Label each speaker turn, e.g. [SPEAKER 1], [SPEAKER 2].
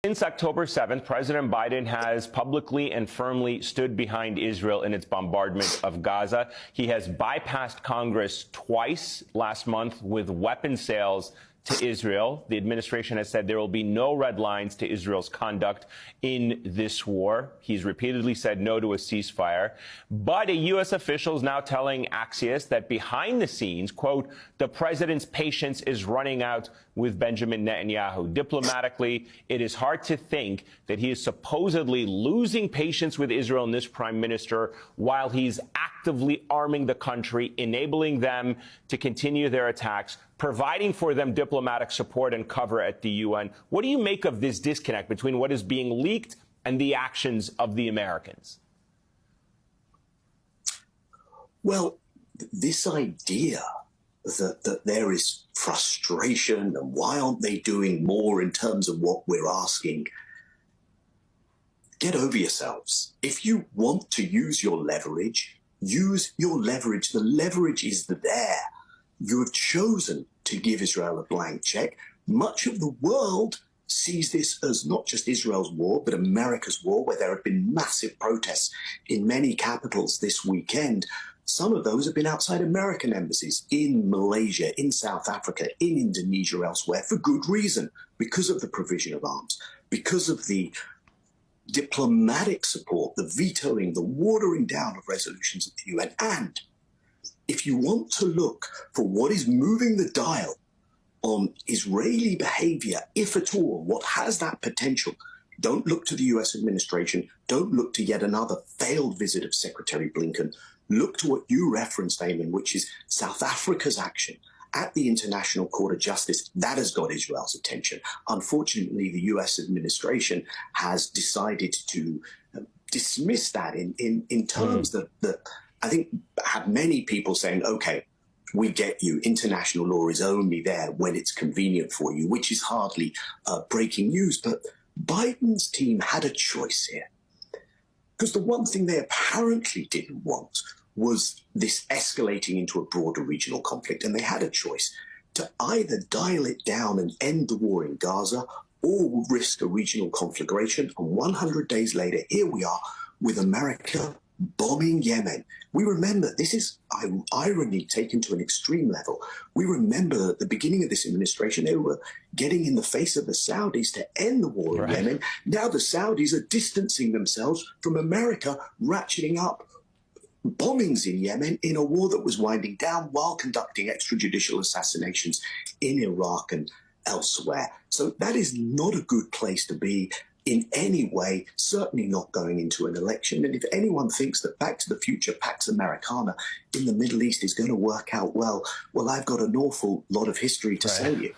[SPEAKER 1] Since October 7th, President Biden has publicly and firmly stood behind Israel in its bombardment of Gaza. He has bypassed Congress twice last month with weapon sales to Israel. The administration has said there will be no red lines to Israel's conduct in this war. He's repeatedly said no to a ceasefire. But a U.S. official is now telling Axios that behind the scenes, quote, the president's patience is running out with Benjamin Netanyahu. Diplomatically, it is hard to think that he is supposedly losing patience with Israel and this prime minister while he's actively arming the country, enabling them to continue their attacks, providing for them diplomatic support and cover at the UN. What do you make of this disconnect between what is being leaked and the actions of the Americans?
[SPEAKER 2] Well, this idea that there is frustration and why aren't they doing more in terms of what we're asking, get over yourselves. If you want to use your leverage, use your leverage. The leverage is there. You have chosen to give Israel a blank check. Much of the world sees this as not just Israel's war, but America's war, where there have been massive protests in many capitals this weekend. Some of those have been outside American embassies in Malaysia, in South Africa, in Indonesia, elsewhere, for good reason, because of the provision of arms, because of the diplomatic support, the vetoing, the watering down of resolutions at the UN. And if you want to look for what is moving the dial on Israeli behavior, if at all, what has that potential, don't look to the US administration. Don't look to yet another failed visit of Secretary Blinken. Look to what you referenced, Eamon, which is South Africa's action at the International Court of Justice. That has got Israel's attention. Unfortunately, the US administration has decided to dismiss that in terms that I think had many people saying, okay, we get you. International law is only there when it's convenient for you, which is hardly breaking news. But Biden's team had a choice here. Because the one thing they apparently didn't want was this escalating into a broader regional conflict. And they had a choice to either dial it down and end the war in Gaza or risk a regional conflagration. And 100 days later, here we are with America bombing Yemen. We remember, this is irony taken to an extreme level. We remember at the beginning of this administration, they were getting in the face of the Saudis to end the war in Yemen. Now the Saudis are distancing themselves from America, ratcheting up bombings in Yemen in a war that was winding down while conducting extrajudicial assassinations in Iraq and elsewhere. So that is not a good place to be in any way, certainly not going into an election. And if anyone thinks that Back to the Future, Pax Americana in the Middle East is going to work out well, I've got an awful lot of history to sell you.